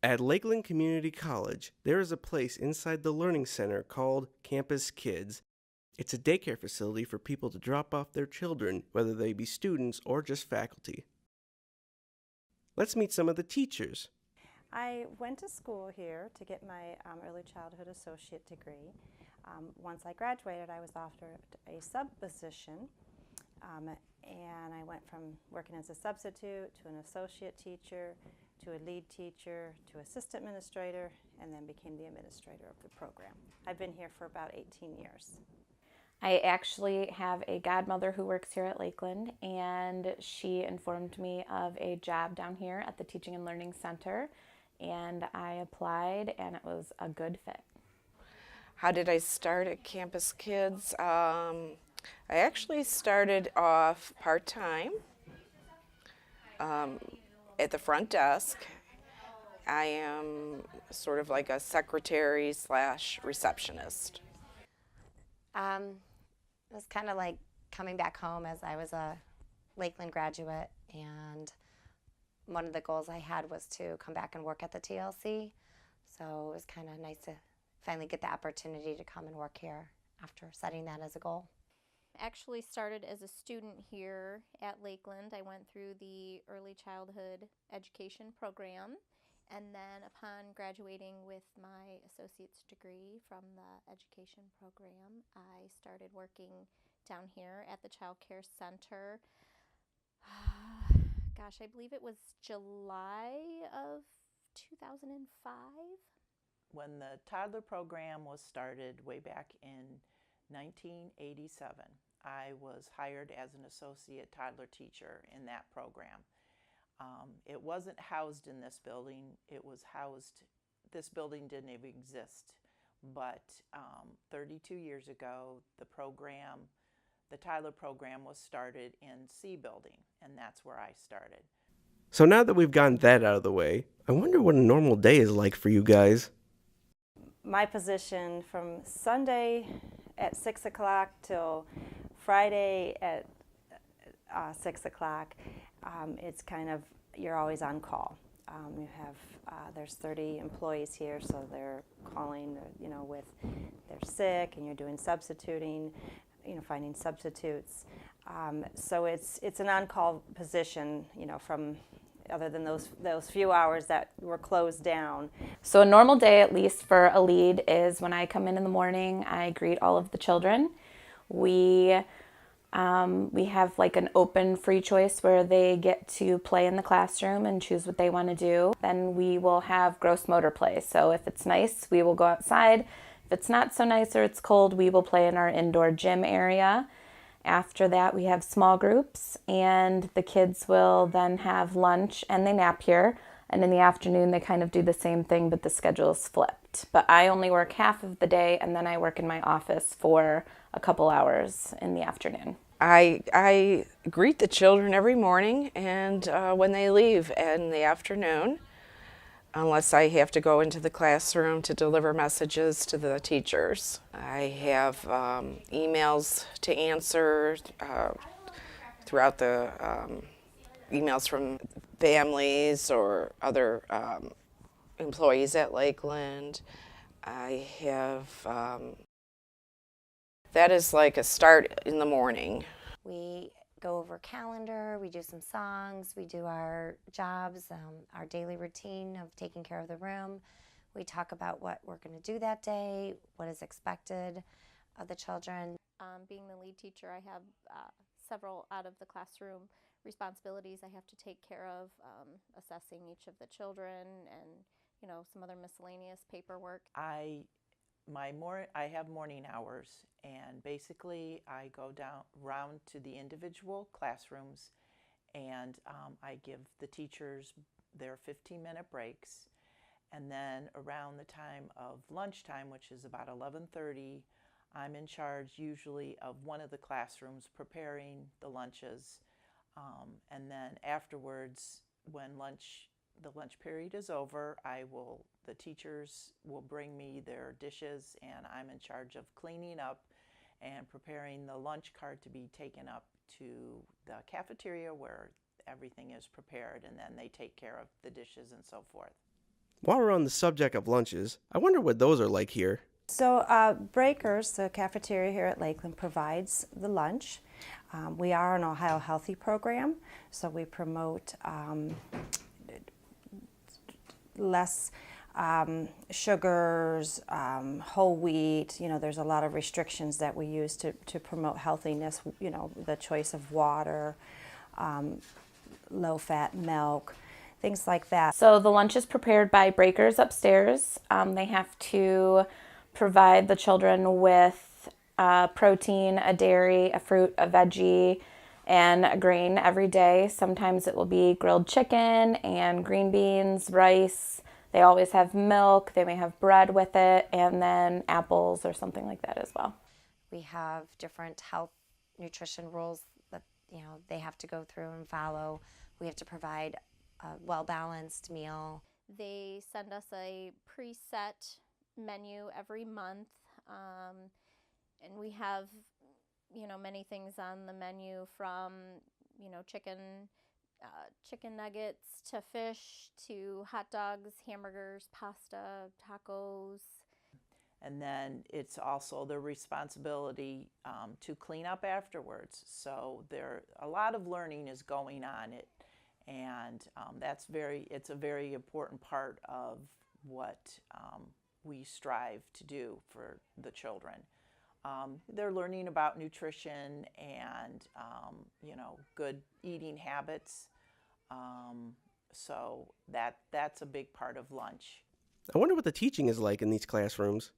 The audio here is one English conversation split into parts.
At Lakeland Community College, there is a place inside the Learning Center called Campus Kids. It's a daycare facility for people to drop off their children, whether they be students or just faculty. Let's meet some of the teachers. I went to school here to get my early childhood associate degree. Once I graduated, I was offered a sub position, and I went from working as a substitute to an associate teacher to a lead teacher to assistant administrator, and then became the administrator of the program. I've been here for about 18 years. I actually have a godmother who works here at Lakeland, and she informed me of a job down here at the Teaching and Learning Center, and I applied, and it was a good fit. How did I start at Campus Kids? I actually started off part-time at the front desk. I am sort of like a secretary / receptionist. It was kind of like coming back home, as I was a Lakeland graduate, and one of the goals I had was to come back and work at the TLC. So it was kind of nice to finally get the opportunity to come and work here after setting that as a goal. Actually started as a student here at Lakeland. I went through the early childhood education program, and then upon graduating with my associate's degree from the education program, I started working down here at the Child Care Center. Gosh, I believe it was July of 2005. When the toddler program was started way back in 1987, I was hired as an associate toddler teacher in that program. It wasn't housed in this building. This building didn't even exist. But 32 years ago, the toddler program was started in C building, and that's where I started. So now that we've gotten that out of the way, I wonder what a normal day is like for you guys. My position from Sunday at 6 o'clock till Friday at 6 o'clock, it's kind of, you're always on call. You have, there's 30 employees here, so they're calling, with they're sick, and you're doing substituting, finding substitutes. So it's an on-call position, from other than those few hours that were closed down. So a normal day, at least for a lead, is when I come in the morning, I greet all of the children. We have like an open free choice where they get to play in the classroom and choose what they want to do. Then we will have gross motor play. So if it's nice, we will go outside. If it's not so nice or it's cold, we will play in our indoor gym area. After that, we have small groups, and the kids will then have lunch, and they nap here. And in the afternoon, they kind of do the same thing, but the schedule is flipped. But I only work half of the day, and then I work in my office for a couple hours in the afternoon. I greet the children every morning, and when they leave in the afternoon, unless I have to go into the classroom to deliver messages to the teachers. I have emails to answer throughout the emails from families or other employees at Lakeland. I have, that is like a start in the morning. We go over calendar, we do some songs, we do our jobs, our daily routine of taking care of the room. We talk about what we're going to do that day, what is expected of the children. Being the lead teacher, I have several out of the classroom responsibilities I have to take care of, assessing each of the children and, some other miscellaneous paperwork. I have morning hours, and basically I go round to the individual classrooms, and I give the teachers their 15-minute breaks, and then around the time of lunchtime, which is about 11:30, I'm in charge usually of one of the classrooms preparing the lunches, and then afterwards, when the lunch period is over, the teachers will bring me their dishes, and I'm in charge of cleaning up and preparing the lunch cart to be taken up to the cafeteria where everything is prepared, and then they take care of the dishes and so forth. While we're on the subject of lunches, I wonder what those are like here. So Breakers, the cafeteria here at Lakeland, provides the lunch. We are an Ohio Healthy program, so we promote less sugars, whole wheat. You know, there's a lot of restrictions that we use to promote healthiness, you know, the choice of water, low-fat milk, things like that. So the lunch is prepared by Breakers upstairs. They have to provide the children with protein, a dairy, a fruit, a veggie, and a grain every day. Sometimes it will be grilled chicken and green beans, rice. They always have milk. They may have bread with it, and then apples or something like that as well. We have different health nutrition rules that, you know, they have to go through and follow. We have to provide a well-balanced meal. They send us a preset menu every month, and we have, you know, many things on the menu from, you know, chicken nuggets to fish to hot dogs, hamburgers, pasta, tacos. And then it's also their responsibility to clean up afterwards. So a lot of learning is going on it, and it's a very important part of what we strive to do for the children. They're learning about nutrition and you know, good eating habits. So that's a big part of lunch. I wonder what the teaching is like in these classrooms.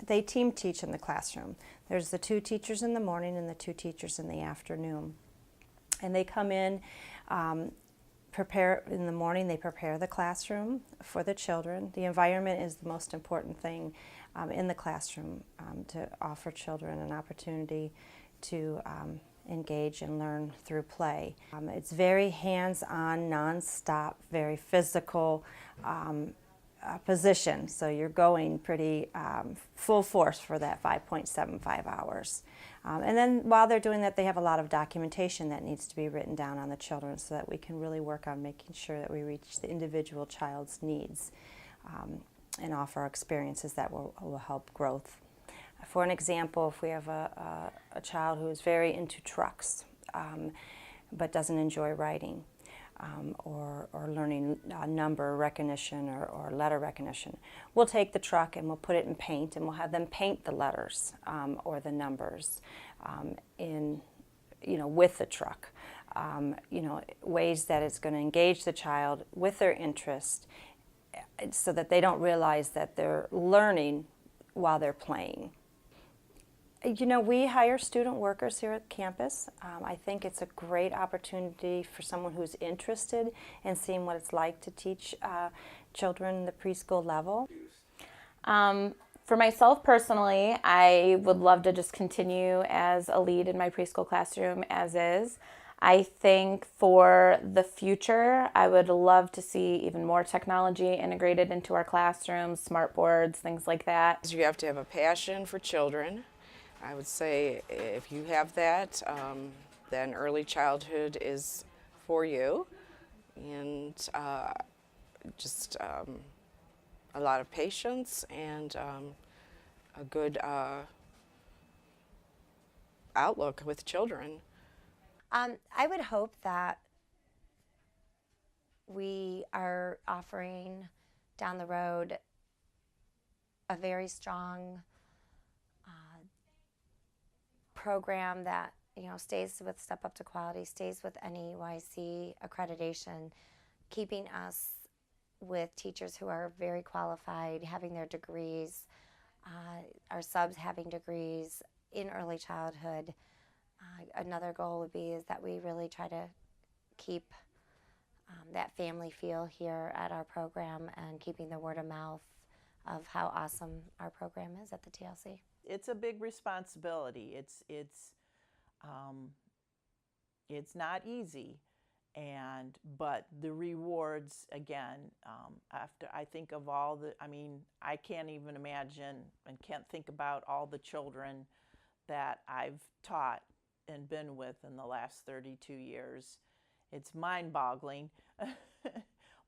They team teach in the classroom. There's the 2 teachers in the morning and the 2 teachers in the afternoon. And they come in, prepare in the morning, they prepare the classroom for the children. The environment is the most important thing in the classroom, to offer children an opportunity to engage and learn through play. It's very hands-on, non-stop, very physical position, so you're going pretty full force for that 5.75 hours. And then while they're doing that, they have a lot of documentation that needs to be written down on the children so that we can really work on making sure that we reach the individual child's needs and offer experiences that will help growth. For an example, if we have a child who is very into trucks but doesn't enjoy writing, or learning number recognition or letter recognition, we'll take the truck and we'll put it in paint and we'll have them paint the letters or the numbers with the truck. Ways that it's going to engage the child with their interest so that they don't realize that they're learning while they're playing. We hire student workers here at campus. I think it's a great opportunity for someone who's interested in seeing what it's like to teach children the preschool level. For myself personally, I would love to just continue as a lead in my preschool classroom as is. I think for the future, I would love to see even more technology integrated into our classrooms, smart boards, things like that. You have to have a passion for children. I would say if you have that, then early childhood is for you. And just a lot of patience and a good outlook with children. I would hope that we are offering down the road a very strong program that stays with Step Up to Quality, stays with NEYC accreditation, keeping us with teachers who are very qualified, having their degrees, our subs having degrees in early childhood. Another goal would be is that we really try to keep that family feel here at our program and keeping the word of mouth of how awesome our program is at the TLC. It's a big responsibility. It's not easy, but the rewards, again, after I think of all I can't even imagine and can't think about all the children that I've taught and been with in the last 32 years. It's mind-boggling,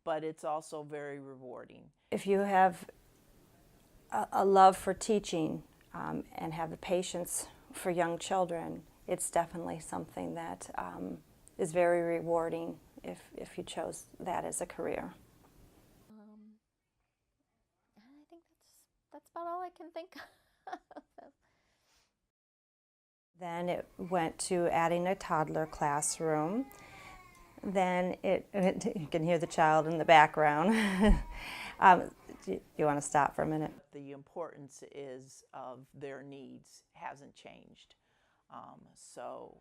but it's also very rewarding. If you have a love for teaching and have the patience for young children, it's definitely something that is very rewarding if you chose that as a career. And I think that's about all I can think of. Then it went to adding a toddler classroom. Then you can hear the child in the background. Do you want to stop for a minute? The importance is of their needs hasn't changed. So,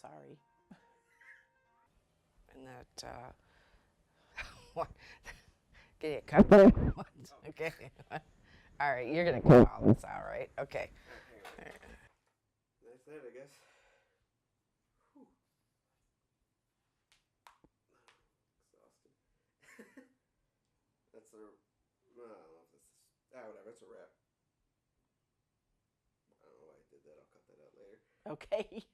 sorry. And that, what? Can you cut that? Okay. All right, you're going to cut all this out, right? Okay. That's it, I guess. Whew. Exhausted. That's a. I don't know if this is. Whatever. It's a wrap. I don't know why I did that. I'll cut that out later. Okay.